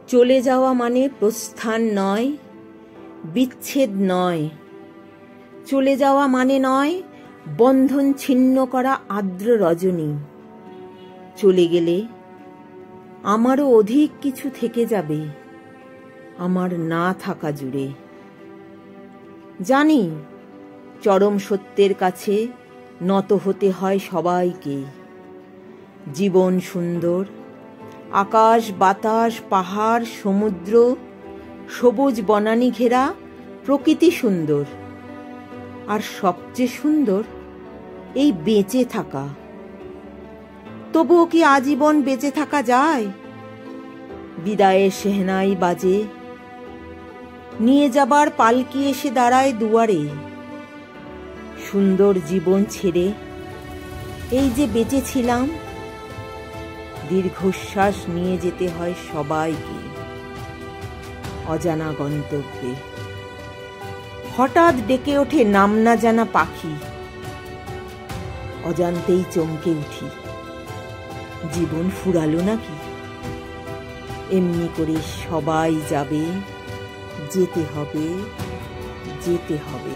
চলে যাওয়া মানে প্রস্থান নয়, বিচ্ছেদ নয়। চলে যাওয়া মানে নয় বন্ধন ছিন্ন করা আর্দ্র রজনী। চলে গেলে আমারও অধিক কিছু থেকে যাবে আমার না থাকা জুড়ে। জানি চরম সত্যের কাছে নত হতে হয় সবাইকে। জীবন সুন্দর, আকাশ বাতাস পাহাড় সমুদ্র সবুজ বনানী ঘেরা প্রকৃতি সুন্দর। আর সবচেয়ে সুন্দর এই বেঁচে থাকা। তবুও কি আজীবন বেঁচে থাকা যায়? বিদায়ের সেহনাই বাজে, নিয়ে যাবার পালকি এসে দাঁড়ায় দুয়ারে। সুন্দর জীবন ছেড়ে এই যে বেঁচে ছিলাম, দীর্ঘশ্বাস নিয়ে যেতে হয় সবাইকে অজানা গন্তব্যে। হঠাৎ ডেকে ওঠে নাম না জানা পাখি, অজান্তেই চমকে উঠি। জীবন ফুরালো নাকি? এমনি করে সবাই যাবে, যেতে হবে, যেতে হবে।